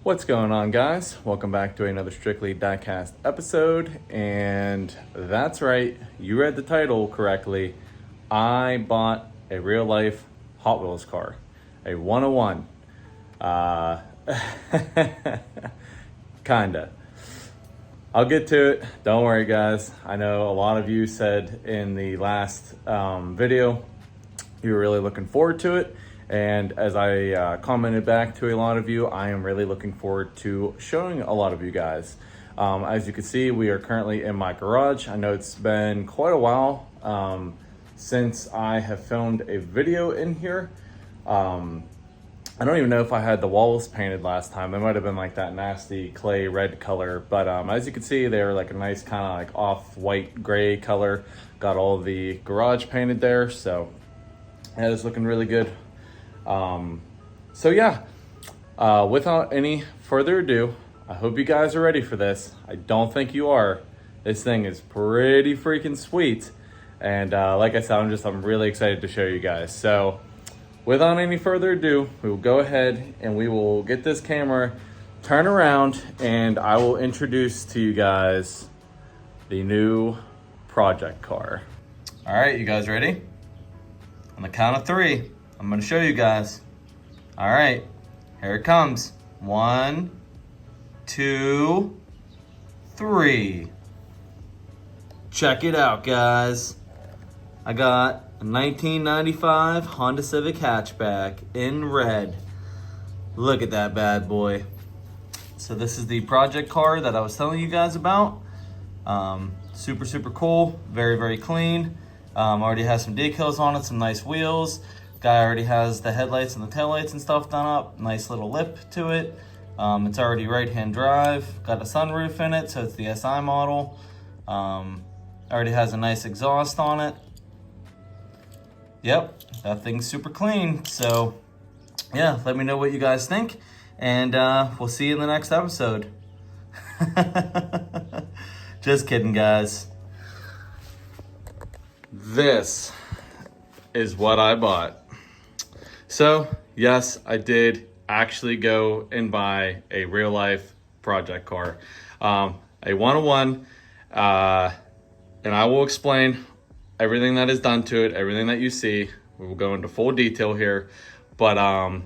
What's going on, guys? Welcome back to another Strictly Diecast episode. And that's right, you read the title correctly. I bought a real life Hot Wheels car, a 101. Kinda. I'll get to it. Don't worry, guys. I know a lot of you said in the last video you were really looking forward to it. And as I commented back to a lot of you, I am really looking forward to showing a lot of you guys. As you can see, we are currently in my garage. I know it's been quite a while since I have filmed a video in here. I don't even know if I had the walls painted last time. They might have been like that nasty clay red color. But as you can see, they were like a nice kind of like off-white gray color. Got all the garage painted there, so that is looking really good. So yeah, without any further ado, I hope you guys are ready for this. I don't think you are. This thing is pretty freaking sweet. And like I said, I'm really excited to show you guys. So without any further ado, we will go ahead and we will get this camera, turn around, and I will introduce to you guys the new project car. All right, you guys ready? On the count of three, I'm gonna show you guys. All right, here it comes. 1, 2, 3. Check it out, guys. I got a 1995 Honda Civic hatchback in red. Look at that bad boy. So this is the project car that I was telling you guys about. Super cool, very clean. Already has some decals on it, some nice wheels. Guy already has the headlights and the taillights and stuff done up. Nice little lip to it. It's already right-hand drive. Got a sunroof in it, so it's the SI model. Already has a nice exhaust on it. Yep, that thing's super clean. So yeah, let me know what you guys think, and we'll see you in the next episode. Just kidding, guys. This is what I bought. So yes, I did actually go and buy a real life project car, a 101, and I will explain everything that is done to it, everything that you see. We will go into full detail here, but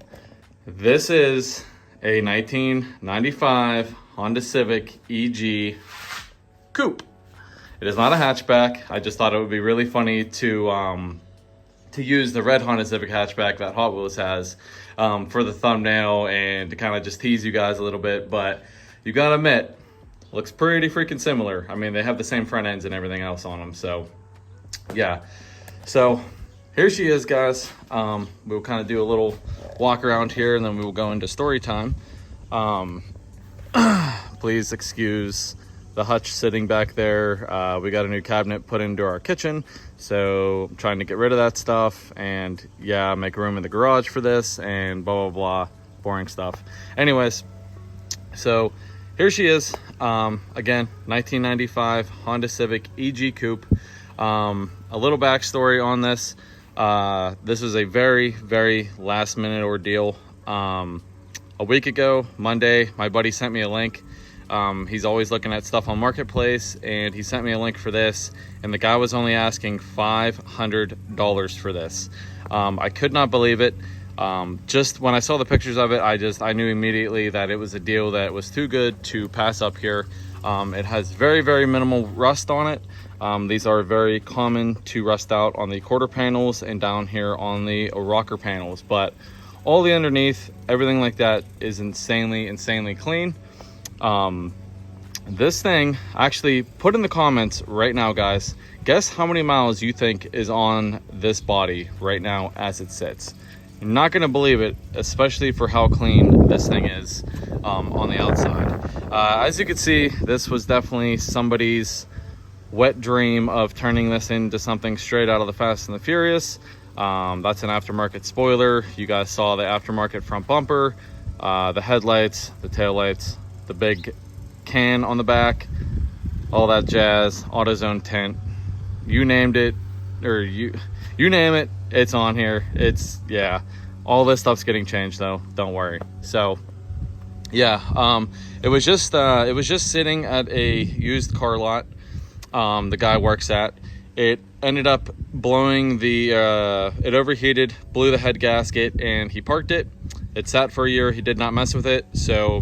this is a 1995 Honda Civic Eg Coupe. It is not a hatchback. I just thought it would be really funny to use the red Honda Civic hatchback that Hot Wheels has for the thumbnail and to kind of just tease you guys a little bit. But you gotta admit, looks pretty freaking similar. I mean, they have the same front ends and everything else on them. So yeah, so here she is, guys. We'll kind of do a little walk around here and then we will go into story time. Please excuse the hutch sitting back there. We got a new cabinet put into our kitchen, so I'm trying to get rid of that stuff and yeah, make room in the garage for this and blah blah boring stuff. Anyways, so here she is. Again, 1995 Honda Civic Eg Coupe. A little backstory on this. This was a very last minute ordeal. A week ago, Monday, my buddy sent me a link. He's always looking at stuff on Marketplace, and he sent me a link for this, and the guy was only asking $500 for this. I could not believe it. Just when I saw the pictures of it, I knew immediately that it was a deal that was too good to pass up here. It has very minimal rust on it. These are very common to rust out on the quarter panels and down here on the rocker panels, but all the underneath, everything like that is insanely clean. This thing, actually put in the comments right now, guys, guess how many miles you think is on this body right now as it sits. You're not going to believe it, especially for how clean this thing is on the outside. As you can see, this was definitely somebody's wet dream of turning this into something straight out of the Fast and the Furious. That's an aftermarket spoiler. You guys saw the aftermarket front bumper, the headlights, the taillights, the big can on the back, all that jazz, AutoZone tint, you named it, or you name it, it's on here. It's, yeah, all this stuff's getting changed though, don't worry. So Yeah, it was just sitting at a used car lot the guy works at. It ended up blowing it overheated, blew the head gasket, and he parked it. It sat for a year. He did not mess with it. So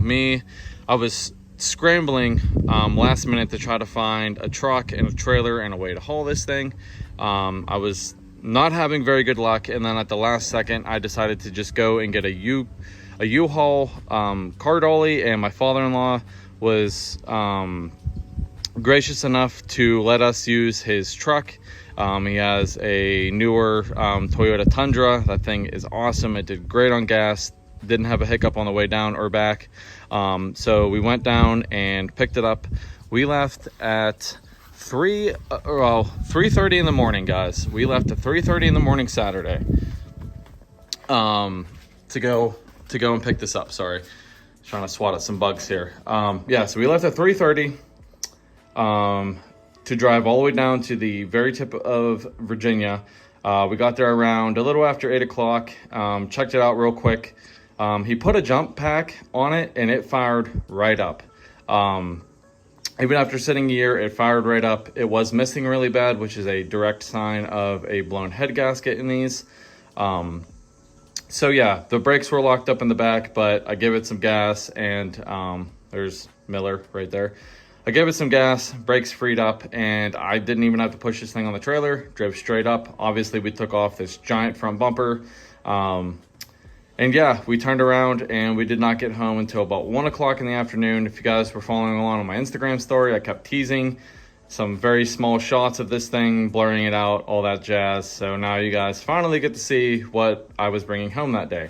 I was scrambling last minute to try to find a truck and a trailer and a way to haul this thing. I was not having very good luck, and then at the last second I decided to just go and get a U-Haul car dolly, and my father-in-law was gracious enough to let us use his truck. He has a newer Toyota Tundra. That thing is awesome. It did great on gas, didn't have a hiccup on the way down or back. So we went down and picked it up. We left at 3:30 in the morning, guys. We left at 3:30 in the morning Saturday to go and pick this up. Sorry, trying to swat at some bugs here. Yeah, so we left at 3:30 to drive all the way down to the very tip of Virginia. We got there around a little after 8 o'clock. Checked it out real quick. He put a jump pack on it and it fired right up. Even after sitting a year, it fired right up. It was missing really bad, which is a direct sign of a blown head gasket in these. So yeah, the brakes were locked up in the back, but I gave it some gas, and there's Miller right there. I gave it some gas, brakes freed up, and I didn't even have to push this thing on the trailer. Drove straight up. Obviously, we took off this giant front bumper. And yeah, we turned around and we did not get home until about 1 o'clock in the afternoon. If you guys were following along on my Instagram story, I kept teasing some very small shots of this thing, blurring it out, all that jazz. So now you guys finally get to see what I was bringing home that day.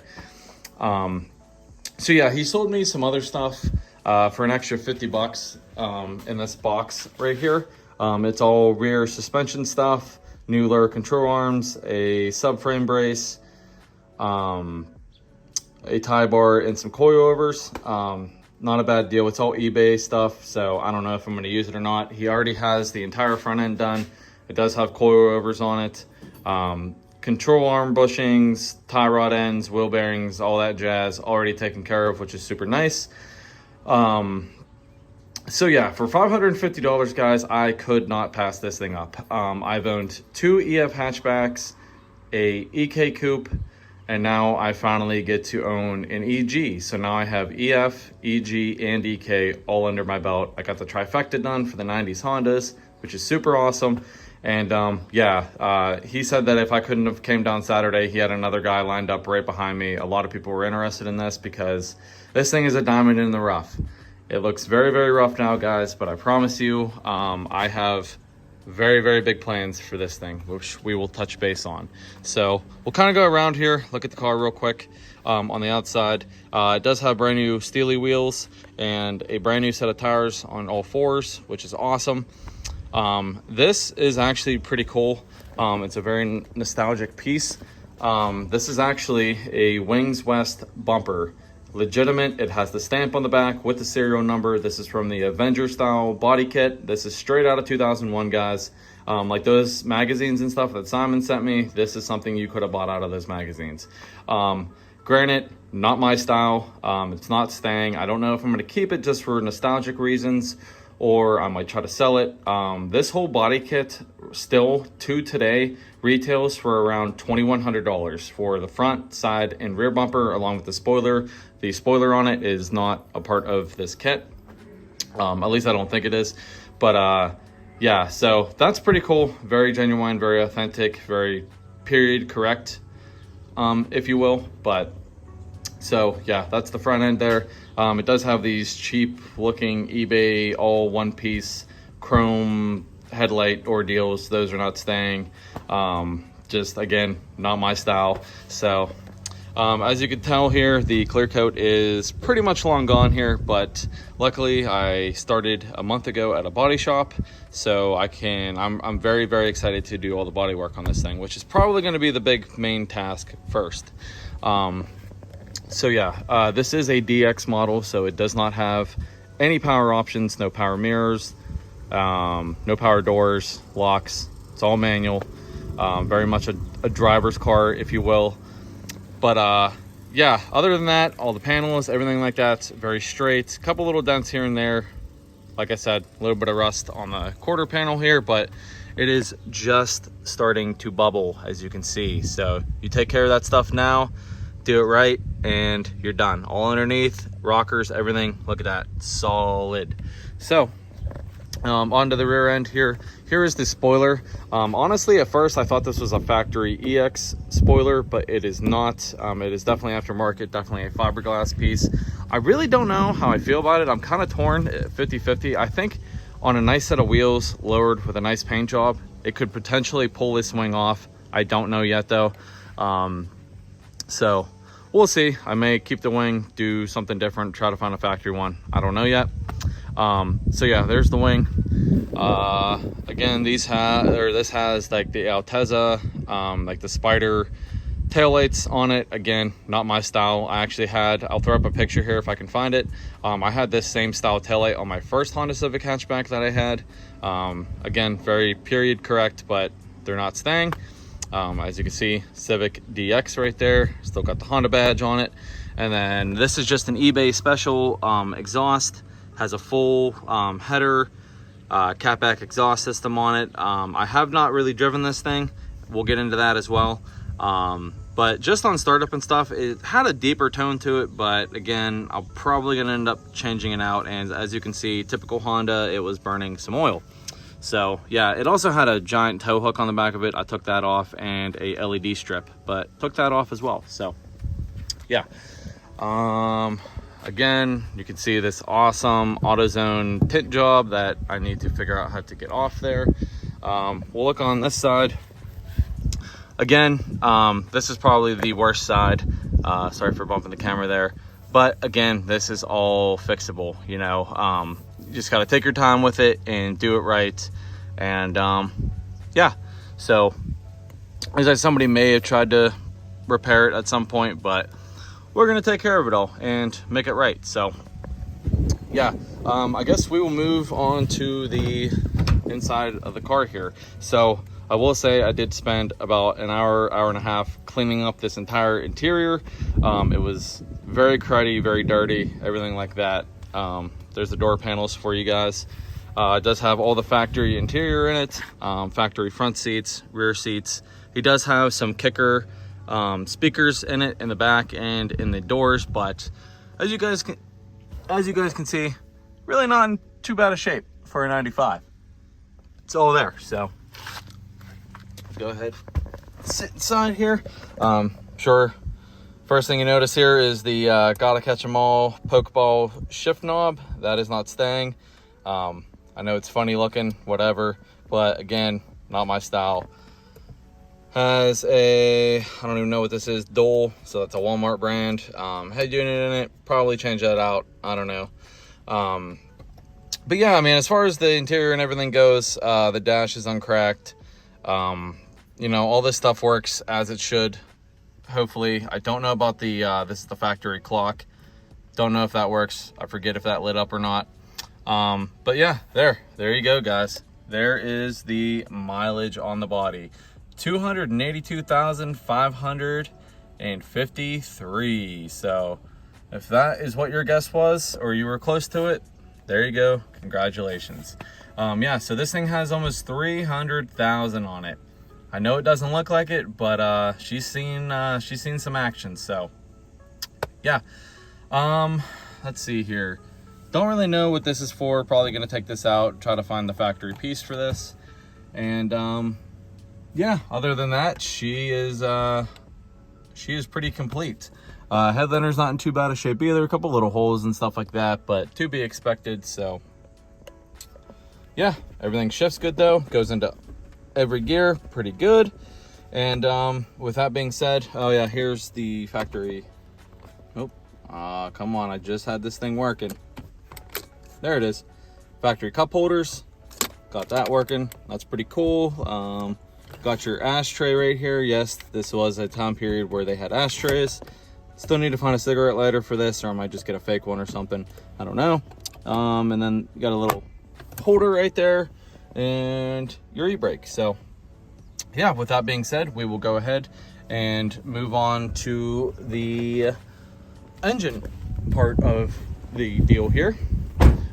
So yeah, he sold me some other stuff for an extra $50 in this box right here. It's all rear suspension stuff, new lower control arms, a subframe brace, a tie bar, and some coilovers. Not a bad deal. It's all eBay stuff, so I don't know if I'm going to use it or not. He already has the entire front end done. It does have coilovers on it. Control arm bushings, tie rod ends, wheel bearings, all that jazz already taken care of, which is super nice. So yeah, for $550, guys, I could not pass this thing up. I've owned 2 EF hatchbacks, a EK Coupe, and now I finally get to own an EG. So now I have EF, EG, and EK all under my belt. I got the trifecta done for the 90s Hondas, which is super awesome. And he said that if I couldn't have came down Saturday, he had another guy lined up right behind me. A lot of people were interested in this because this thing is a diamond in the rough. It looks very, very rough now, guys, but I promise you, I have very, very big plans for this thing, which we will touch base on. So we'll kind of go around here, look at the car real quick. On the outside, it does have brand new steely wheels and a brand new set of tires on all fours, which is awesome. This is actually pretty cool. It's a very nostalgic piece. This is actually a Wings West bumper. Legitimate. It has the stamp on the back with the serial number. This is from the Avenger style body kit. This is straight out of 2001, guys. Like those magazines and stuff that Simon sent me, this is something you could have bought out of those magazines. Granted, not my style. It's not staying. I don't know if I'm going to keep it just for nostalgic reasons, or I might try to sell it. This whole body kit still to today retails for around $2,100 for the front, side, and rear bumper along with the spoiler. The spoiler on it is not a part of this kit. At least I don't think it is. But yeah, so that's pretty cool. Very genuine, very authentic, very period correct, if you will. But so yeah, that's the front end there. It does have these cheap looking eBay all one piece chrome headlight ordeals. Those are not staying. Just again, not my style. So as you can tell here, the clear coat is pretty much long gone here, but luckily I started a month ago at a body shop, so I'm very, very excited to do all the body work on this thing, which is probably going to be the big main task first. So yeah, this is a DX model, so it does not have any power options, no power mirrors, no power doors, locks. It's all manual. Very much a driver's car, if you will. But yeah, other than that, all the panels, everything like that's very straight. A couple little dents here and there. Like I said, a little bit of rust on the quarter panel here, but it is just starting to bubble, as you can see. So you take care of that stuff now, do it right, and you're done. All underneath, rockers, everything, look at that, solid. So onto the rear end here. Here is the spoiler. Honestly, at first I thought this was a factory EX spoiler, but it is not. It is definitely aftermarket, definitely a fiberglass piece. I really don't know how I feel about it. I'm kind of torn, 50-50. I think on a nice set of wheels lowered with a nice paint job, it could potentially pull this wing off. I don't know yet though. So we'll see. I may keep the wing, do something different, try to find a factory one. I don't know yet. So yeah, there's the wing. Again, this has like the Altezza, like the spider taillights on it. Again, not my style. I'll throw up a picture here if I can find it. I had this same style taillight on my first Honda Civic hatchback that I had. Again, very period correct, but they're not staying. As you can see, Civic DX right there, still got the Honda badge on it. And then this is just an eBay special exhaust, has a full header, catback exhaust system on it. I have not really driven this thing. We'll get into that as well. But just on startup and stuff, it had a deeper tone to it, but again, I'm probably gonna end up changing it out. And as you can see, typical Honda, it was burning some oil. So yeah, it also had a giant tow hook on the back of it. I took that off, and a LED strip, but took that off as well. So yeah. Again, you can see this awesome AutoZone tint job that I need to figure out how to get off there. We'll look on this side. Again, this is probably the worst side. Sorry for bumping the camera there. But again, this is all fixable, you know. You just got to take your time with it and do it right. And yeah, so as I said, somebody may have tried to repair it at some point, but we're gonna take care of it all and make it right. So yeah, I guess we will move on to the inside of the car here. So I will say I did spend about an hour and a half cleaning up this entire interior. It was very cruddy, very dirty, everything like that. There's the door panels for you guys. It does have all the factory interior in it, factory front seats, rear seats. He does have some kicker speakers in it in the back and in the doors, but as you guys can see, really not in too bad a shape for a 95. It's all there. So go ahead, sit inside here. Sure, first thing you notice here is the gotta catch 'em all pokeball shift knob. That is not staying. I know it's funny looking, whatever, but again, not my style. Has I don't even know what this is, Dole, so that's a Walmart brand. Head unit in it, probably change that out, I don't know. But yeah, I mean, as far as the interior and everything goes, the dash is uncracked. You know, all this stuff works as it should, hopefully. I don't know about the this is the factory clock, don't know if that works. I forget if that lit up or not. But yeah, there you go, guys. There is the mileage on the body. 282,553. So if that is what your guess was, or you were close to it, there you go, congratulations. Yeah, so this thing has almost 300,000 on it. I know it doesn't look like it, but she's seen some action. So yeah, let's see here. Don't really know what this is for. Probably gonna take this out, try to find the factory piece for this. And yeah, other than that, she is pretty complete. Headlinder's not in too bad a shape either. A couple little holes and stuff like that, but to be expected. So yeah, everything shifts good though. Goes into every gear, pretty good. And with that being said, oh yeah, here's the factory. Oh, come on, I just had this thing working. There it is. Factory cup holders, got that working. That's pretty cool. Got your ashtray right here. Yes, this was a time period where they had ashtrays. Still need to find a cigarette lighter for this, or I might just get a fake one or something. I don't know. And then you got a little holder right there and your e-brake. So yeah, with that being said, we will go ahead and move on to the engine part of the deal here,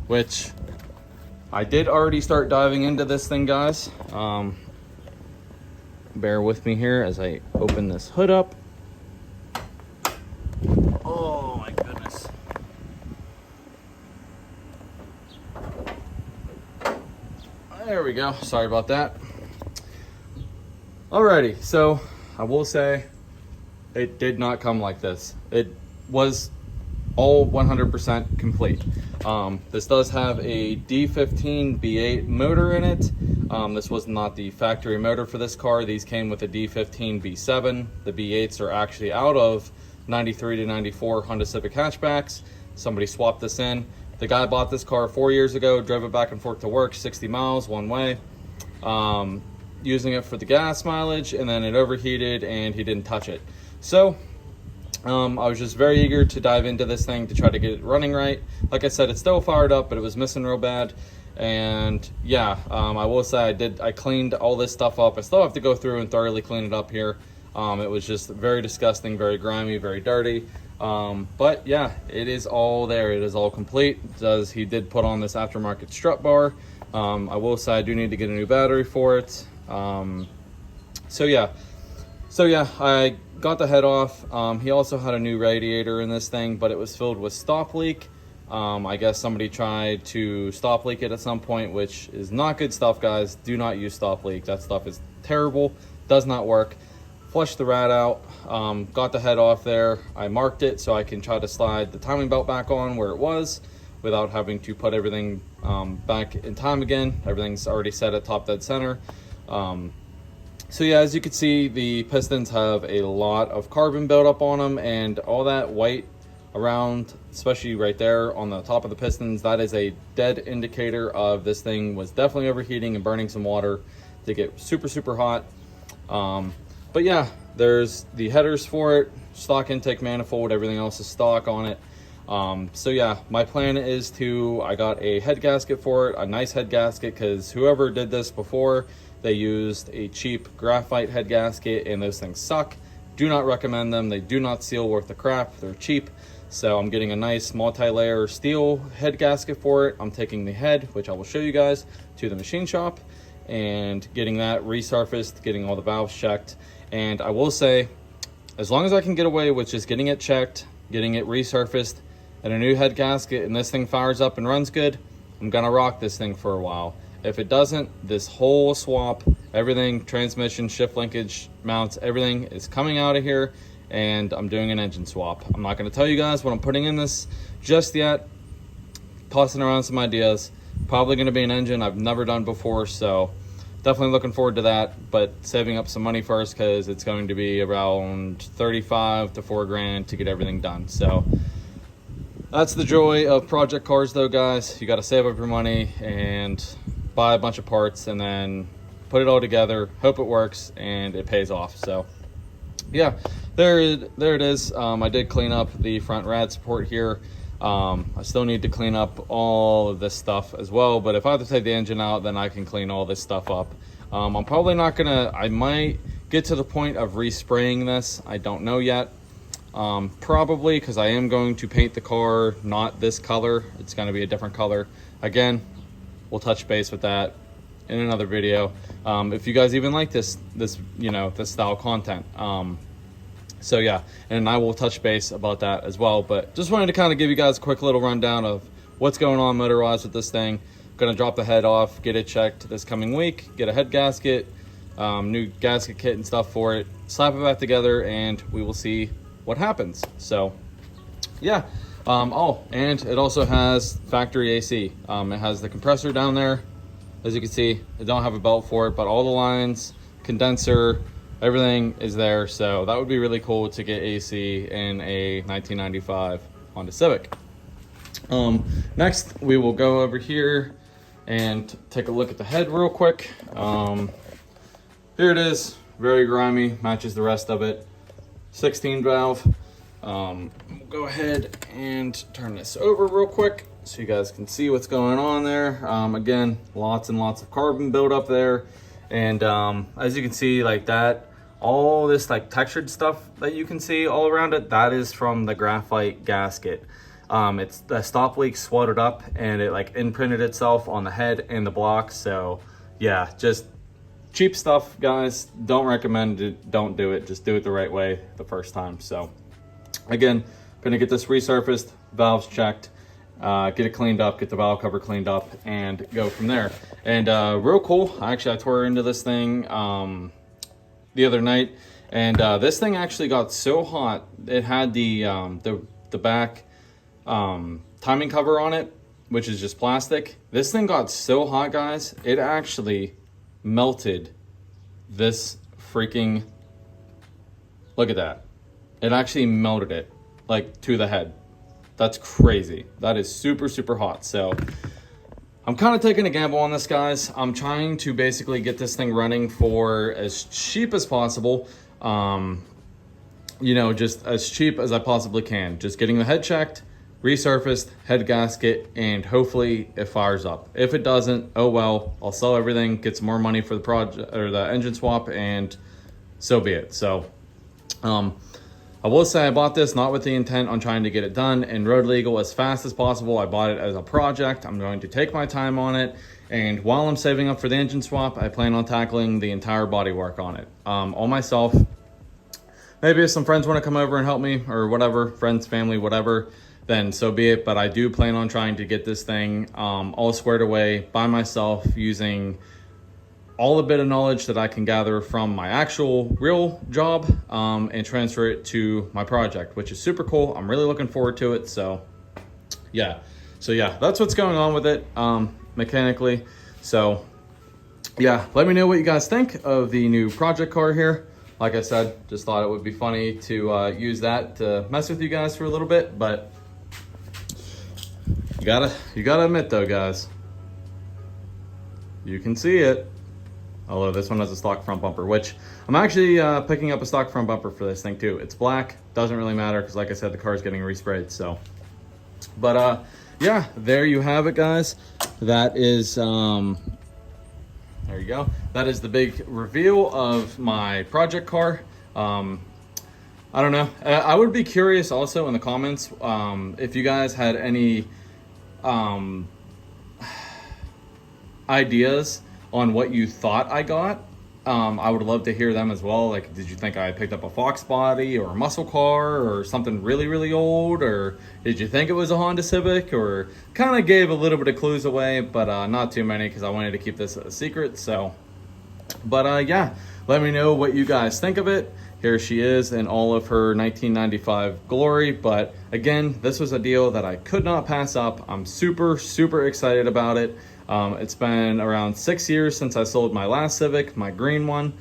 which I did already start diving into this thing, guys. Bear with me here as I open this hood up. Oh my goodness. There we go. Sorry about that. Alrighty, so I will say it did not come like this. It was all 100% complete. This does have a D15 B8 motor in it. This was not the factory motor for this car. These came with a D15 B7. The B8s are actually out of 93 to 94 Honda Civic hatchbacks. Somebody swapped this in. The guy bought this car 4 years ago, drove it back and forth to work, 60 miles one way, using it for the gas mileage, and then it overheated and he didn't touch it. So I was just very eager to dive into this thing to try to get it running right. Like I said, it's still fired up, but it was missing real bad. And yeah, I will say I cleaned all this stuff up. I still have to go through and thoroughly clean it up here. It was just very disgusting, very grimy, very dirty. But yeah, it is all there. It is all complete. He did put on this aftermarket strut bar. I will say I do need to get a new battery for it. So yeah, I got the head off. He also had a new radiator in this thing, but it was filled with stop leak. I guess somebody tried to stop leak it at some point, which is not good stuff, guys. Do not use stop leak. That stuff is terrible, does not work. Flushed the rat out, got the head off there. I marked it so I can try to slide the timing belt back on where it was without having to put everything back in time again. Everything's already set at top dead center. So yeah, as you can see, the pistons have a lot of carbon buildup on them, and all that white around, especially right there on the top of the pistons, that is a dead indicator of this thing was definitely overheating and burning some water to get super, super hot. But yeah, there's the headers for it, stock intake manifold, everything else is stock on it. So yeah, my plan is I got a head gasket for it, a nice head gasket, because whoever did this before, they used a cheap graphite head gasket and those things suck. Do not recommend them. They do not seal worth the crap. They're cheap. So I'm getting a nice multi-layer steel head gasket for it. I'm taking the head, which I will show you guys, to the machine shop and getting that resurfaced, getting all the valves checked. And I will say, as long as I can get away with just getting it checked, getting it resurfaced, and a new head gasket, and this thing fires up and runs good, I'm gonna rock this thing for a while. If it doesn't, this whole swap, everything, transmission, shift linkage, mounts, everything is coming out of here, and I'm doing an engine swap. I'm not gonna tell you guys what I'm putting in this just yet. Tossing around some ideas. Probably gonna be an engine I've never done before, so definitely looking forward to that, but saving up some money first because it's going to be around 35 to 4 grand to get everything done. So that's the joy of project cars though, guys. You got to save up your money and buy a bunch of parts and then put it all together, hope it works, and it pays off. So yeah, there it is. I did clean up the front rad support here. I still need to clean up all of this stuff as well, but if I have to take the engine out, then I can clean all this stuff up. I'm probably not gonna, I might get to the point of respraying this. I don't know yet. Probably, because I am going to paint the car not this color. It's going to be a different color. Again, we'll touch base with that in another video. If you guys even like this style content. So yeah, and I will touch base about that as well. But just wanted to kind of give you guys a quick little rundown of what's going on motor-wise with this thing. Gonna drop the head off, get it checked this coming week, get a head gasket, new gasket kit and stuff for it, slap it back together, and we will see what happens. So yeah, oh, and it also has factory AC. It has the compressor down there. As you can see, I don't have a belt for it, but all the lines, condenser, everything is there. So that would be really cool to get AC in a 1995 Honda Civic. Next, we will go over here and take a look at the head real quick. Here it is, very grimy, matches the rest of it. 16 valve. We'll go ahead and turn this over real quick so you guys can see what's going on there. Again, lots and lots of carbon buildup there. And as you can see, like that, all this like textured stuff that you can see all around it, that is from the graphite gasket. It's the stop leak swelled up and it like imprinted itself on the head and the block. So yeah, just cheap stuff, guys. Don't recommend it. Don't do it. Just do it the right way the first time. So again, gonna get this resurfaced, valves checked, get it cleaned up, get the valve cover cleaned up, and go from there. And real cool, I tore into this thing the other night, and this thing actually got so hot. It had the back timing cover on it, which is just plastic. This thing got so hot, guys, it actually melted this freaking, look at that. It actually melted it like to the head. That's crazy. That is super, super hot. So I'm kind of taking a gamble on this, guys. I'm trying to basically get this thing running for as cheap as possible. You know, just as cheap as I possibly can. Just getting the head checked, resurfaced, head gasket, and hopefully it fires up. If it doesn't, oh well, I'll sell everything, get some more money for the project or the engine swap, and so be it. So I will say I bought this not with the intent on trying to get it done and road legal as fast as possible. I bought it as a project. I'm going to take my time on it, and while I'm saving up for the engine swap, I plan on tackling the entire bodywork on it all myself. Maybe if some friends want to come over and help me or whatever, friends, family, whatever, then so be it. But I do plan on trying to get this thing all squared away by myself, using all the bit of knowledge that I can gather from my actual real job and transfer it to my project, which is super cool. I'm really looking forward to it. So yeah, that's what's going on with it mechanically. So yeah, let me know what you guys think of the new project car here. Like I said, just thought it would be funny to use that to mess with you guys for a little bit, but you gotta admit though, guys, you can see it. Although this one has a stock front bumper, which I'm actually picking up a stock front bumper for this thing too. It's black, doesn't really matter because like I said, the car's getting resprayed. So, but yeah, there you have it, guys. That is, there you go. That is the big reveal of my project car. I don't know. I would be curious also in the comments if you guys had any ideas on what you thought I got. I would love to hear them as well. Like, did you think I picked up a Fox body or a muscle car or something really, really old? Or did you think it was a Honda Civic? Or kind of gave a little bit of clues away, but not too many because I wanted to keep this a secret. So, but yeah, let me know what you guys think of it. Here she is in all of her 1995 glory. But again, this was a deal that I could not pass up. I'm super, super excited about it. It's been around 6 years since I sold my last Civic, my green one.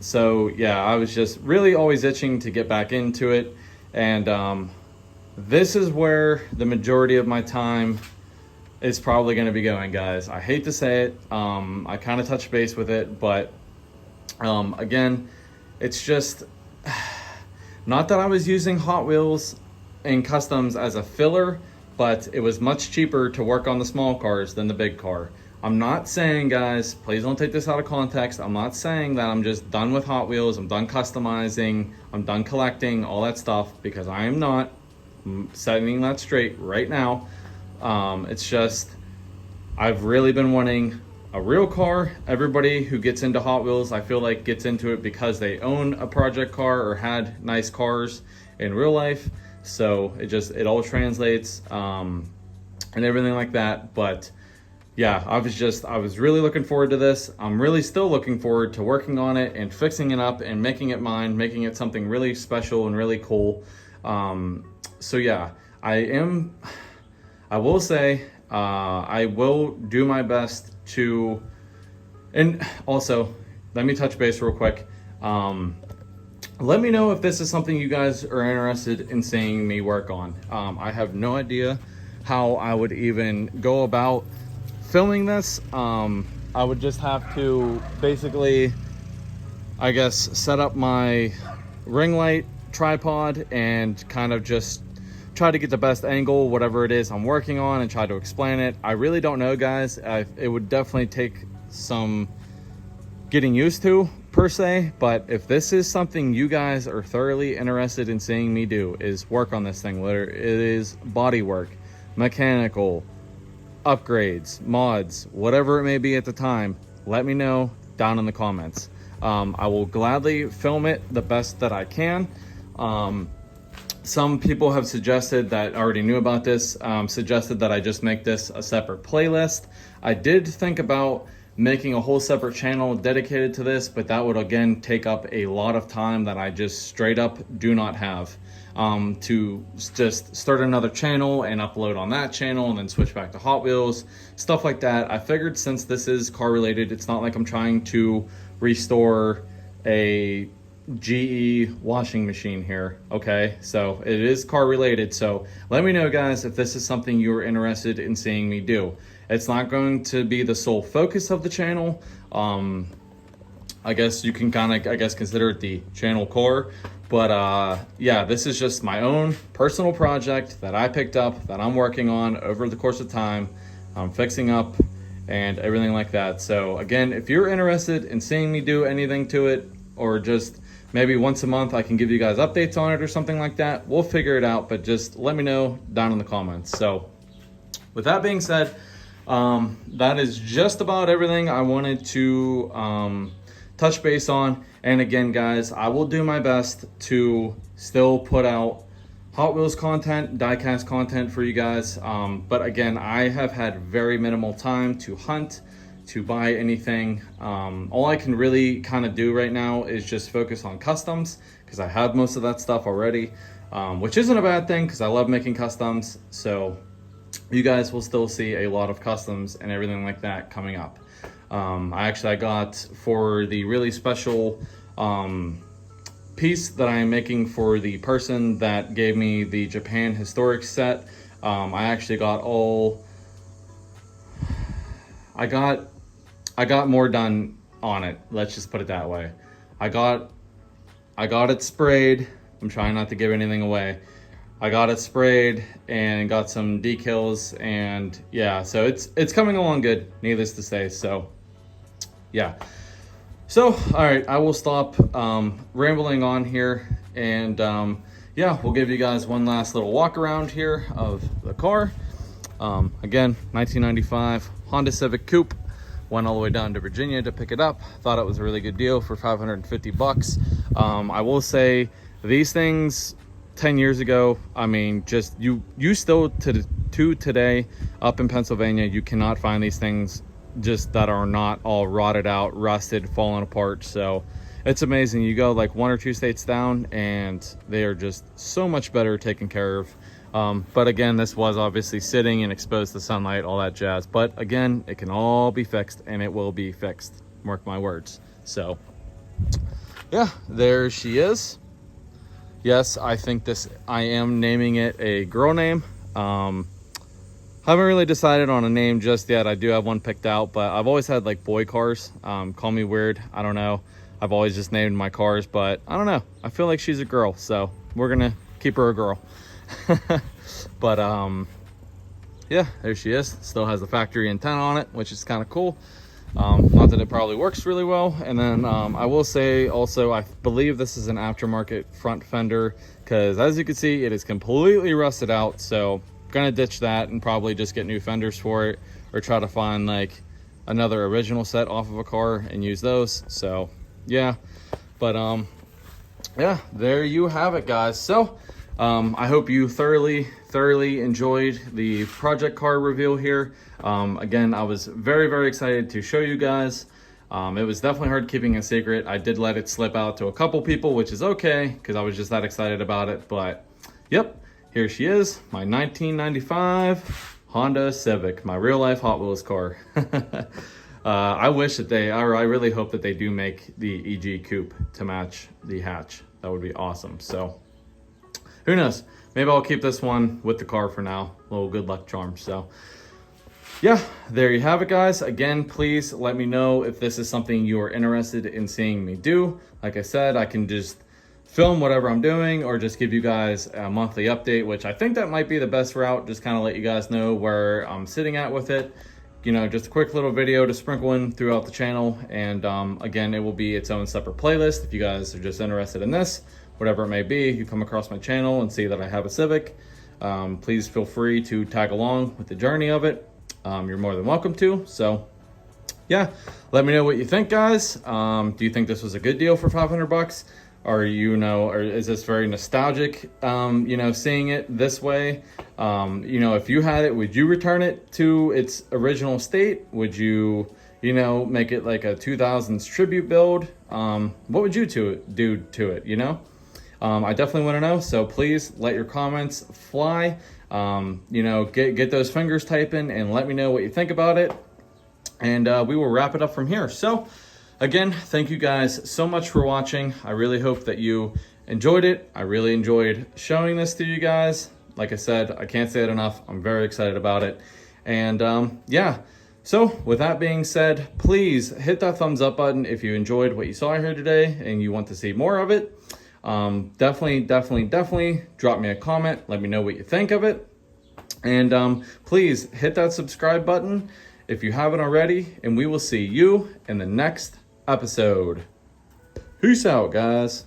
So yeah, I was just really always itching to get back into it. And this is where the majority of my time is probably going to be going, guys. I hate to say it. I kind of touched base with it, but again, it's just not that I was using Hot Wheels and customs as a filler, but it was much cheaper to work on the small cars than the big car. I'm not saying, guys, please don't take this out of context. I'm not saying that I'm just done with Hot Wheels. I'm done customizing. I'm done collecting, all that stuff, because I am not. I'm setting that straight right now. It's just, I've really been wanting a real car. Everybody who gets into Hot Wheels, I feel like gets into it because they own a project car or had nice cars in real life. So it all translates and everything like that. But yeah, I was really looking forward to this. I'm really still looking forward to working on it and fixing it up and making it mine, making it something really special and really cool. So yeah, I will say, I will do my best to, and also let me touch base real quick. Let me know if this is something you guys are interested in seeing me work on. I have no idea how I would even go about filming this. I would just have to basically, I guess, set up my ring light tripod and kind of just try to get the best angle, whatever it is I'm working on, and try to explain it. I really don't know, guys. It would definitely take some getting used to, per se, but if this is something you guys are thoroughly interested in seeing me do, is work on this thing, whether it is body work, mechanical, upgrades, mods, whatever it may be at the time, let me know down in the comments. I will gladly film it the best that I can. Some people have suggested that already knew about this, suggested that I just make this a separate playlist. I did think about making a whole separate channel dedicated to this, but that would again take up a lot of time that I just straight up do not have. To just start another channel and upload on that channel and then switch back to Hot Wheels, stuff like that. I figured since this is car related, it's not like I'm trying to restore a GE washing machine here, okay? So it is car related, so let me know, guys, if this is something you're interested in seeing me do. It's not going to be the sole focus of the channel. I guess you can kind of, consider it the channel core. But yeah, this is just my own personal project that I picked up, that I'm working on over the course of time. I'm fixing up and everything like that. So again, if you're interested in seeing me do anything to it, or just maybe once a month I can give you guys updates on it or something like that, we'll figure it out, but just let me know down in the comments. So with that being said, that is just about everything I wanted to touch base on. And again, guys, I will do my best to still put out Hot Wheels content, diecast content for you guys. But again, I have had very minimal time to hunt, to buy anything. All I can really kind of do right now is just focus on customs, because I have most of that stuff already, which isn't a bad thing because I love making customs. So you guys will still see a lot of customs and everything like that coming up. I got, for the really special piece that I am making for the person that gave me the Japan historic set, I actually got all, I got more done on it, let's just put it that way. I got it sprayed. I'm trying not to give anything away. I got it sprayed and got some decals, and yeah, so it's coming along good, needless to say. So yeah, so all right, I will stop rambling on here, and yeah, we'll give you guys one last little walk around here of the car. Again, 1995 Honda Civic Coupe. Went all the way down to Virginia to pick it up. Thought it was a really good deal for 550 bucks. I will say these things 10 years ago, I mean, just you still to today up in Pennsylvania, you cannot find these things just that are not all rotted out, rusted, falling apart. So it's amazing. You go like 1 or 2 states down and they are just so much better taken care of. But again, this was obviously sitting and exposed to sunlight, all that jazz. But again, it can all be fixed, and it will be fixed. Mark my words. So yeah, there she is. Yes, I think I am naming it a girl name. Haven't really decided on a name just yet. I do have one picked out, but I've always had like boy cars. Call me weird, I don't know. I've always just named my cars, but I don't know. I feel like she's a girl, so we're gonna keep her a girl. But yeah, there she is. Still has the factory antenna on it, which is kind of cool. Not that it probably works really well. And then I will say also, I believe this is an aftermarket front fender, because as you can see, it is completely rusted out. So gonna ditch that and probably just get new fenders for it, or try to find like another original set off of a car and use those. So yeah, but yeah, there you have it, guys. So I hope you thoroughly enjoyed the project car reveal here. Again, I was very excited to show you guys. It was definitely hard keeping a secret. I did let it slip out to a couple people, which is okay, because I was just that excited about it. But yep, here she is, my 1995 Honda Civic, my real life Hot Wheels car. I wish that I really hope that they do make the Eg Coupe to match the hatch. That would be awesome. So who knows? Maybe I'll keep this one with the car for now. A little good luck charm. So yeah, there you have it, guys. Again, please let me know if this is something you are interested in seeing me do. Like I said, I can just film whatever I'm doing, or just give you guys a monthly update, which I think that might be the best route. Just kind of let you guys know where I'm sitting at with it. you know, just a quick little video to sprinkle in throughout the channel. And again, it will be its own separate playlist. If you guys are just interested in this, whatever it may be, you come across my channel and see that I have a Civic, please feel free to tag along with the journey of it. You're more than welcome to. So yeah, let me know what you think, guys. Do you think this was a good deal for 500 bucks? Or, you know, or is this very nostalgic, you know, seeing it this way? You know, if you had it, would you return it to its original state? Would you, you know, make it like a 2000s tribute build? What would you do to it, you know? I definitely want to know, so please let your comments fly. You know, get those fingers typing and let me know what you think about it. And we will wrap it up from here. So again, thank you guys so much for watching. I really hope that you enjoyed it. I really enjoyed showing this to you guys. Like I said, I can't say it enough. I'm very excited about it. And yeah, so with that being said, please hit that thumbs up button if you enjoyed what you saw here today and you want to see more of it. Definitely drop me a comment. Let me know what you think of it. And please hit that subscribe button if you haven't already. And we will see you in the next episode. Peace out, guys.